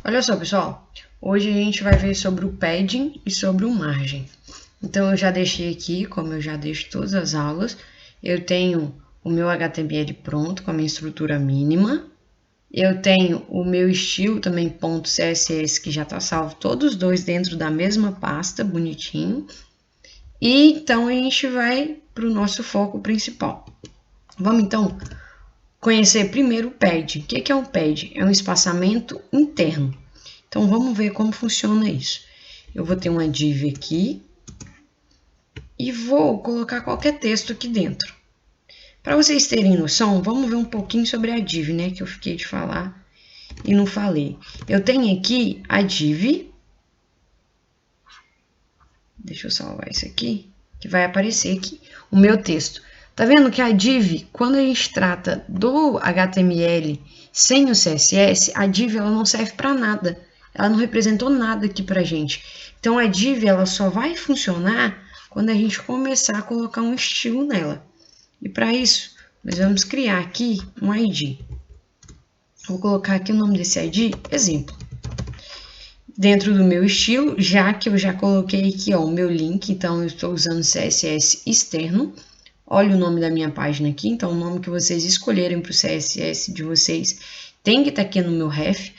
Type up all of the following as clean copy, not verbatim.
Olha só, pessoal, hoje a gente vai ver sobre o padding e sobre o margem. Então eu já deixei aqui, como eu já deixo todas as aulas, eu tenho o meu HTML pronto com a minha estrutura mínima. Eu tenho o meu estilo também .css que já está salvo, todos os dois dentro da mesma pasta, bonitinho. E então a gente vai para o nosso foco principal. Vamos então conhecer primeiro o padding. O que é um padding? É um espaçamento interno. Então, vamos ver como funciona isso. Eu vou ter uma div aqui e vou colocar qualquer texto aqui dentro. Para vocês terem noção, vamos ver um pouquinho sobre a div, né? Que eu fiquei de falar e não falei. Eu tenho aqui a div. Deixa eu salvar isso aqui, que vai aparecer aqui o meu texto. Tá vendo que a div, quando a gente trata do HTML sem o CSS, a div ela não serve para nada. Ela não representou nada aqui pra gente. Então a div ela só vai funcionar quando a gente começar a colocar um estilo nela. E para isso, nós vamos criar aqui um ID. Vou colocar aqui o nome desse ID, exemplo. Dentro do meu estilo, já que eu já coloquei aqui ó, o meu link, então eu estou usando CSS externo. Olha o nome da minha página aqui, então o nome que vocês escolherem para o CSS de vocês tem que estar aqui no meu ref.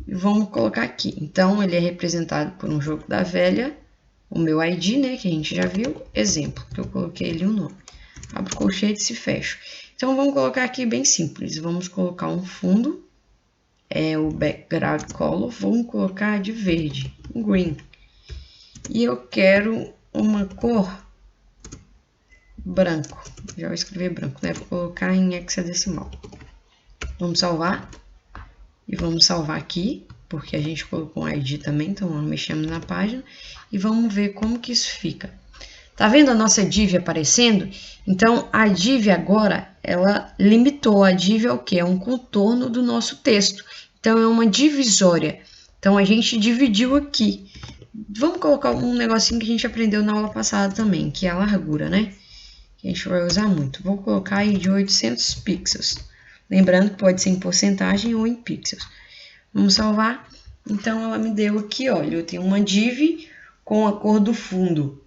E vamos colocar aqui. Então, ele é representado por um jogo da velha, o meu ID, né, que a gente já viu, exemplo, que eu coloquei ali o nome. Abro colchetes e fecho. Então, vamos colocar aqui bem simples. Vamos colocar um fundo, o background color, vamos colocar de verde, green. E eu quero uma cor branco. Já vou escrever branco, né? Vou colocar em hexadecimal. Vamos salvar. E vamos salvar aqui, porque a gente colocou um ID também, então nós mexemos na página. E vamos ver como que isso fica. Tá vendo a nossa div aparecendo? Então, a div agora, ela limitou. A div é o quê? É um contorno do nosso texto. Então, é uma divisória. Então, a gente dividiu aqui. Vamos colocar um negocinho que a gente aprendeu na aula passada também, que é a largura, né? Que a gente vai usar muito. Vou colocar aí de 800 pixels. Lembrando que pode ser em porcentagem ou em pixels. Vamos salvar. Então, ela me deu aqui, olha, eu tenho uma div com a cor do fundo.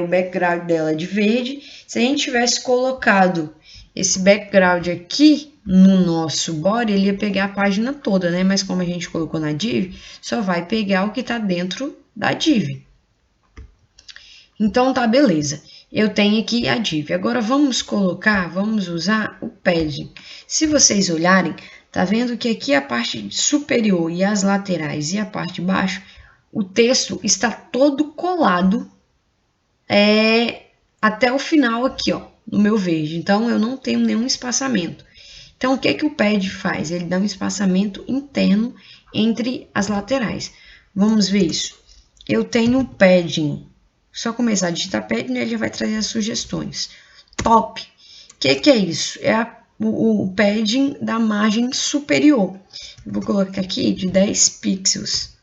O background dela de verde. Se a gente tivesse colocado esse background aqui no nosso body, ele ia pegar a página toda, né? Mas como a gente colocou na div, só vai pegar o que está dentro da div. Então, tá, beleza. Eu tenho aqui a div. Agora, vamos usar o padding. Se vocês olharem, tá vendo que aqui a parte superior e as laterais e a parte de baixo, o texto está todo colado até o final aqui, ó, no meu verde. Então, eu não tenho nenhum espaçamento. Então, o que que o padding faz? Ele dá um espaçamento interno entre as laterais. Vamos ver isso. Eu tenho o padding. Só começar a digitar padding, ele já vai trazer as sugestões. Top. O que é isso? É o padding da margem superior. Eu vou colocar aqui de 10 pixels.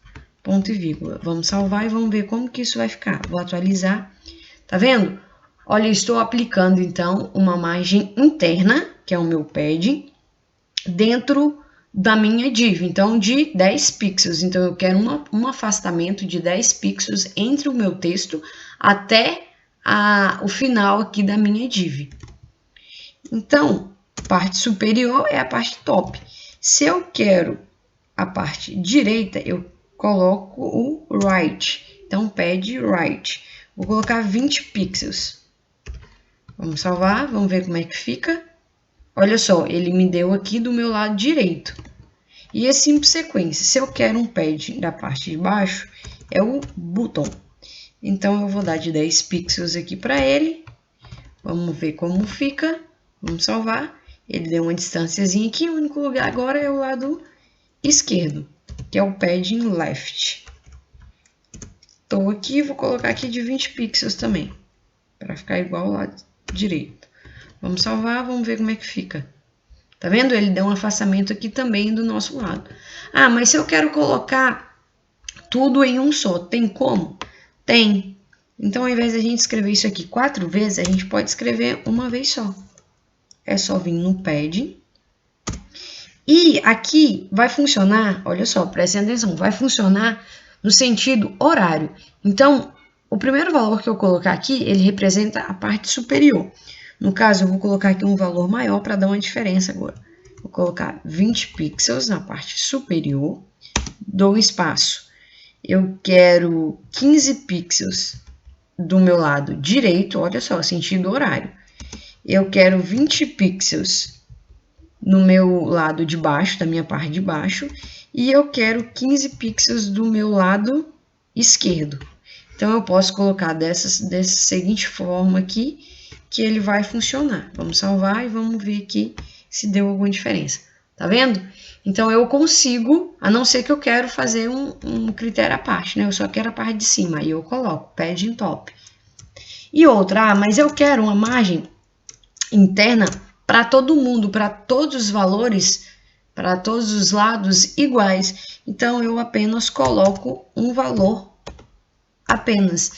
Ponto e vírgula. Vamos salvar e vamos ver como que isso vai ficar. Vou atualizar. Tá vendo? Olha, eu estou aplicando, então, uma margem interna, que é o meu padding, dentro da minha div, então de 10 pixels. Então, eu quero um afastamento de 10 pixels entre o meu texto até o final aqui da minha div. Então, parte superior é a parte top. Se eu quero a parte direita, eu coloco o right. Então, pad right. Vou colocar 20 pixels. Vamos salvar, vamos ver como é que fica. Olha só, ele me deu aqui do meu lado direito. E assim por sequência. Se eu quero um pad da parte de baixo, é o button. Então, eu vou dar de 10 pixels aqui para ele. Vamos ver como fica. Vamos salvar. Ele deu uma distânciazinha aqui. O único lugar agora é o lado esquerdo, que é o padding left. Estou aqui, vou colocar aqui de 20 pixels também, para ficar igual ao lado direito. Vamos salvar, vamos ver como é que fica. Tá vendo? Ele deu um afastamento aqui também do nosso lado. Ah, mas se eu quero colocar tudo em um só, tem como? Tem. Então, ao invés de a gente escrever isso aqui 4 vezes, a gente pode escrever uma vez só. É só vir no padding E aqui vai funcionar, olha só, prestem atenção, vai funcionar no sentido horário. Então, o primeiro valor que eu colocar aqui, ele representa a parte superior. No caso, eu vou colocar aqui um valor maior para dar uma diferença agora. Vou colocar 20 pixels na parte superior, dou espaço. Eu quero 15 pixels do meu lado direito, olha só, sentido horário. Eu quero 20 pixels no meu lado de baixo, da minha parte de baixo, e eu quero 15 pixels do meu lado esquerdo. Então, eu posso colocar dessa seguinte forma aqui, que ele vai funcionar. Vamos salvar e vamos ver aqui se deu alguma diferença. Tá vendo? Então, eu consigo, a não ser que eu quero fazer um critério à parte, né? Eu só quero a parte de cima, aí eu coloco padding top. E outra, mas eu quero uma margem interna para todo mundo, para todos os valores, para todos os lados iguais. Então, eu apenas coloco um valor, apenas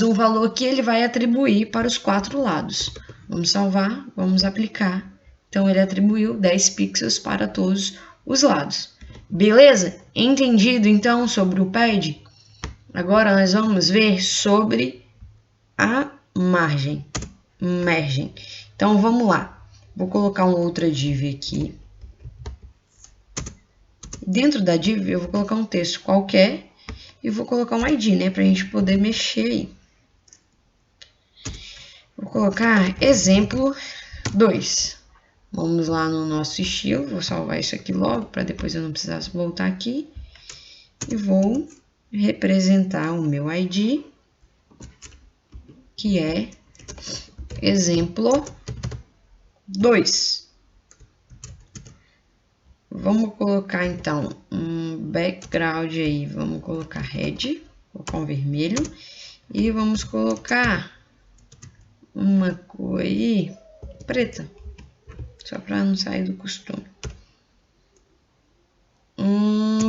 um valor que ele vai atribuir para os 4 lados. Vamos salvar, vamos aplicar. Então, ele atribuiu 10 pixels para todos os lados. Beleza? Entendido, então, sobre o pad? Agora, nós vamos ver sobre a margem. Então, vamos lá. Vou colocar uma outra div aqui. Dentro da div, eu vou colocar um texto qualquer e vou colocar um ID, né? Para a gente poder mexer aí. Vou colocar exemplo 2. Vamos lá no nosso estilo. Vou salvar isso aqui logo, para depois eu não precisar voltar aqui. E vou representar o meu ID, que é exemplo 2. Vamos colocar então um background aí, vamos colocar red, vou colocar um vermelho e vamos colocar uma cor aí preta, só para não sair do costume.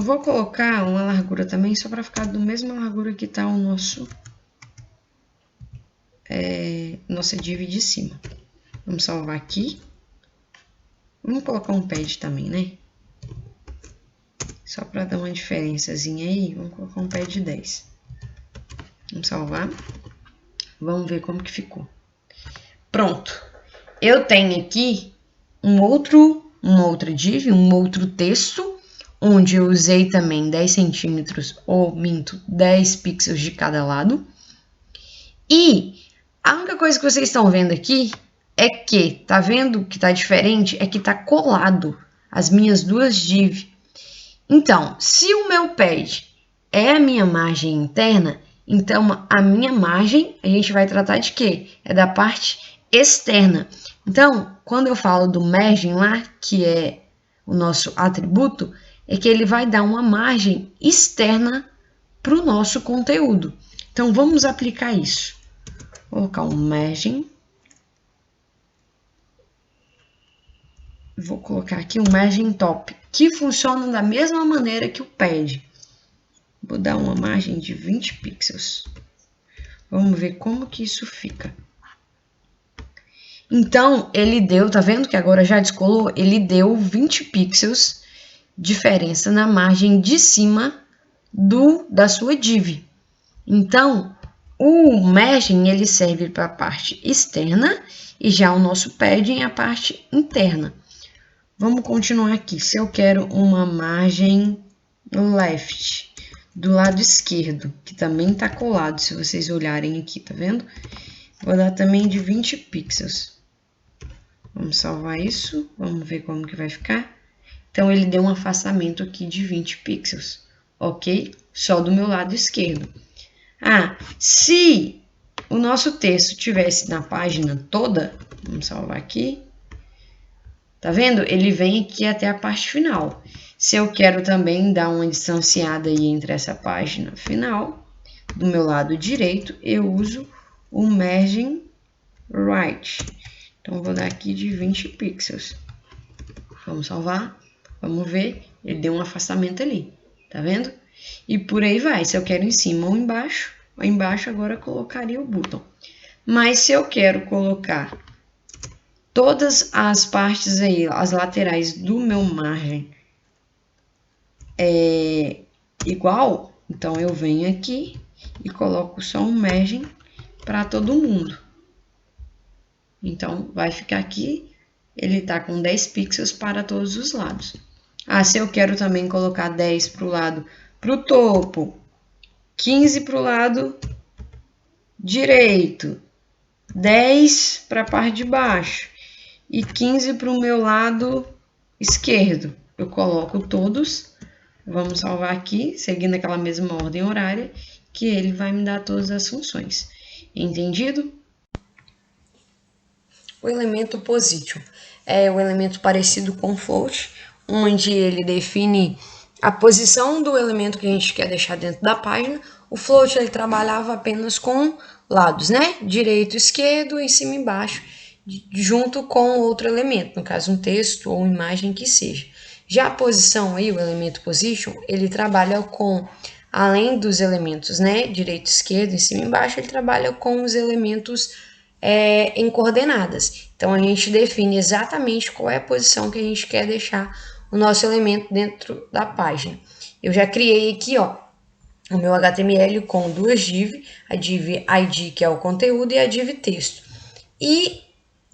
Vou colocar uma largura também, só para ficar do mesma largura que está o nosso nossa div de cima. Vamos salvar aqui. Vamos colocar um pad também, né? Só para dar uma diferençazinha aí, vamos colocar um pad 10. Vamos salvar. Vamos ver como que ficou. Pronto. Eu tenho aqui uma outra div, um outro texto, onde eu usei também 10 centímetros, ou minto, 10 pixels de cada lado. E a única coisa que vocês estão vendo aqui é que, tá vendo que tá diferente? É que tá colado as minhas duas div. Então, se o meu pad é a minha margem interna, então a minha margem, a gente vai tratar de quê? É da parte externa. Então, quando eu falo do margin lá, que é o nosso atributo, é que ele vai dar uma margem externa para o nosso conteúdo. Então, vamos aplicar isso. Vou colocar um margin. Vou colocar aqui um margin top, que funciona da mesma maneira que o pad. Vou dar uma margem de 20 pixels. Vamos ver como que isso fica. Então, ele deu, tá vendo que agora já descolou? Ele deu 20 pixels diferença na margem de cima da sua div. Então, o margin ele serve para a parte externa e já o nosso padding é a parte interna. Vamos continuar aqui. Se eu quero uma margem left, do lado esquerdo, que também está colado, se vocês olharem aqui, tá vendo? Vou dar também de 20 pixels. Vamos salvar isso, vamos ver como que vai ficar. Então, ele deu um afastamento aqui de 20 pixels, ok? Só do meu lado esquerdo. Se o nosso texto tivesse na página toda, vamos salvar aqui. Tá vendo? Ele vem aqui até a parte final. Se eu quero também dar uma distanciada aí entre essa página final, do meu lado direito, eu uso o margin right. Então, vou dar aqui de 20 pixels. Vamos salvar. Vamos ver. Ele deu um afastamento ali. Tá vendo? E por aí vai. Se eu quero em cima ou embaixo agora eu colocaria o botão. Mas se eu quero colocar todas as partes aí, as laterais do meu margem é igual, então eu venho aqui e coloco só um margem para todo mundo. Então, vai ficar aqui, ele tá com 10 pixels para todos os lados. Ah, se eu quero também colocar 10 para o lado, para o topo, 15 para o lado direito, 10 para a parte de baixo e 15 para o meu lado esquerdo. Eu coloco todos, vamos salvar aqui, seguindo aquela mesma ordem horária, que ele vai me dar todas as funções. Entendido? O elemento position é o elemento parecido com float, onde ele define a posição do elemento que a gente quer deixar dentro da página. O float ele trabalhava apenas com lados, né? Direito, esquerdo, em cima e embaixo, junto com outro elemento, no caso um texto ou imagem que seja. Já a posição aí, o elemento position, ele trabalha com, além dos elementos, né? Direito, esquerdo, em cima e embaixo, ele trabalha com os elementos em coordenadas. Então, a gente define exatamente qual é a posição que a gente quer deixar o nosso elemento dentro da página. Eu já criei aqui, ó, o meu HTML com duas div, a div ID, que é o conteúdo, e a div texto. E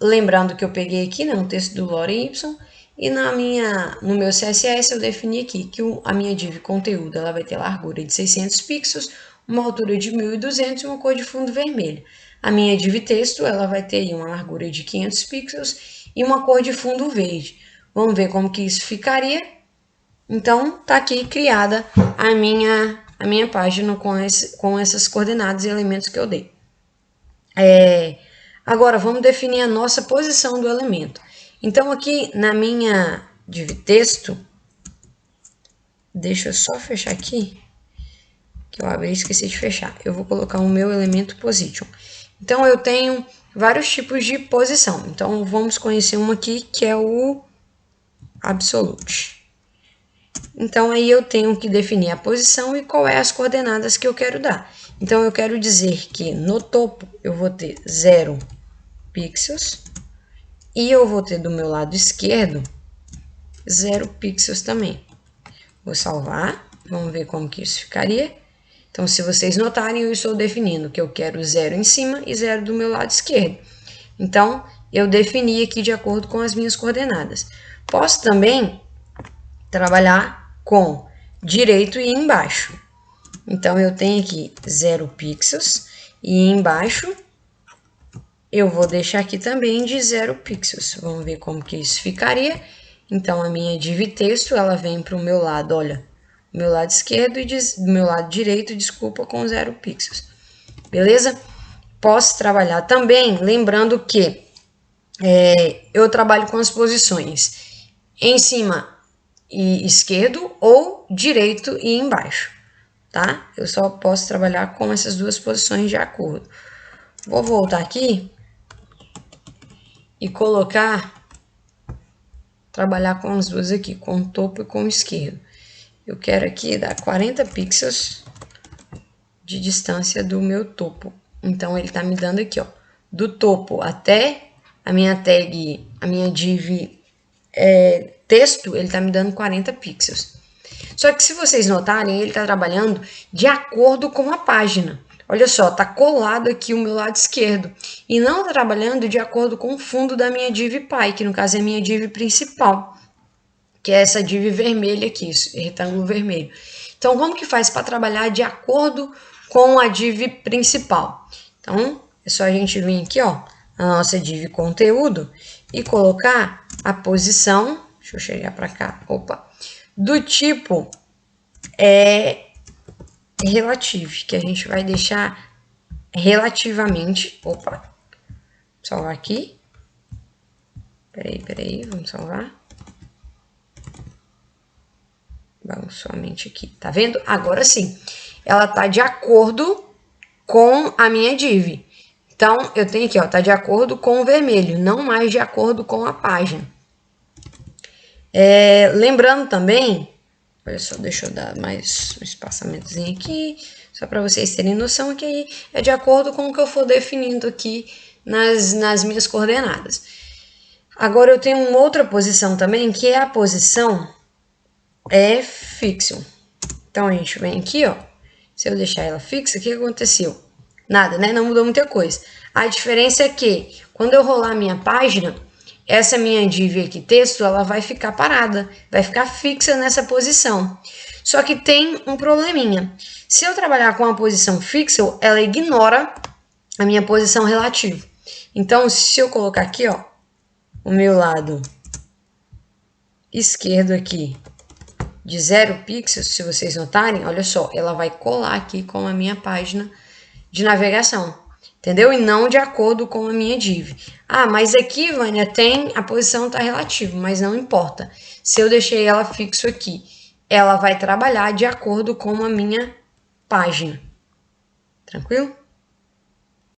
lembrando que eu peguei aqui, né, um texto do Lore Y, e no meu CSS eu defini aqui que a minha div conteúdo ela vai ter largura de 600 pixels, uma altura de 1.200 e uma cor de fundo vermelho. A minha div texto ela vai ter uma largura de 500 pixels e uma cor de fundo verde. Vamos ver como que isso ficaria. Então, tá aqui criada a minha página com essas coordenadas e elementos que eu dei. Agora, vamos definir a nossa posição do elemento. Então, aqui na minha div texto, deixa eu só fechar aqui, que eu abri e esqueci de fechar. Eu vou colocar o meu elemento position. Então, eu tenho vários tipos de posição. Então, vamos conhecer uma aqui, que é o absolute. Então, aí eu tenho que definir a posição e qual é as coordenadas que eu quero dar. Então, eu quero dizer que no topo eu vou ter 0 pixels e eu vou ter do meu lado esquerdo 0 pixels também. Vou salvar, vamos ver como que isso ficaria. Então, se vocês notarem, eu estou definindo que eu quero 0 em cima e 0 do meu lado esquerdo. Então, eu defini aqui de acordo com as minhas coordenadas. Posso também trabalhar com direito e embaixo. Então, eu tenho aqui 0 pixels e embaixo eu vou deixar aqui também de 0 pixels. Vamos ver como que isso ficaria. Então, a minha div texto, ela vem para o meu lado, olha, do meu lado esquerdo e do meu lado direito, desculpa, com 0 pixels. Beleza? Posso trabalhar também, lembrando que eu trabalho com as posições em cima e esquerdo ou direito e embaixo, tá? Eu só posso trabalhar com essas duas posições de acordo. Vou voltar aqui e trabalhar com as duas aqui, com o topo e com o esquerdo. Eu quero aqui dar 40 pixels de distância do meu topo. Então, ele está me dando aqui, ó, do topo até a minha tag, a minha div texto, ele está me dando 40 pixels. Só que se vocês notarem, ele está trabalhando de acordo com a página. Olha só, está colado aqui o meu lado esquerdo. E não está trabalhando de acordo com o fundo da minha div py, que no caso é a minha div principal. Que é essa div vermelha aqui, esse retângulo vermelho. Então, como que faz para trabalhar de acordo com a div principal? Então, é só a gente vir aqui, ó, na nossa div conteúdo e colocar a posição, deixa eu chegar para cá, opa, do tipo relative, que a gente vai deixar relativamente, opa, salvar aqui, peraí, vamos salvar. Vamos somente aqui, tá vendo? Agora sim, ela tá de acordo com a minha div. Então, eu tenho aqui, ó, tá de acordo com o vermelho, não mais de acordo com a página. Lembrando também, olha só, deixa eu dar mais um espaçamentozinho aqui, só para vocês terem noção que aí é de acordo com o que eu for definindo aqui nas minhas coordenadas. Agora eu tenho uma outra posição também, que é a posição fixo. Então a gente vem aqui, ó. Se eu deixar ela fixa, o que aconteceu? Nada, né? Não mudou muita coisa. A diferença é que, quando eu rolar a minha página, essa minha div aqui, texto, ela vai ficar parada, vai ficar fixa nessa posição. Só que tem um probleminha. Se eu trabalhar com a posição fixa, ela ignora a minha posição relativa. Então, se eu colocar aqui, ó, o meu lado esquerdo aqui de 0 pixels, se vocês notarem, olha só, ela vai colar aqui com a minha página de navegação, entendeu? E não de acordo com a minha div. Ah, mas aqui, Vânia, a posição tá relativa, mas não importa. Se eu deixei ela fixo aqui, ela vai trabalhar de acordo com a minha página. Tranquilo?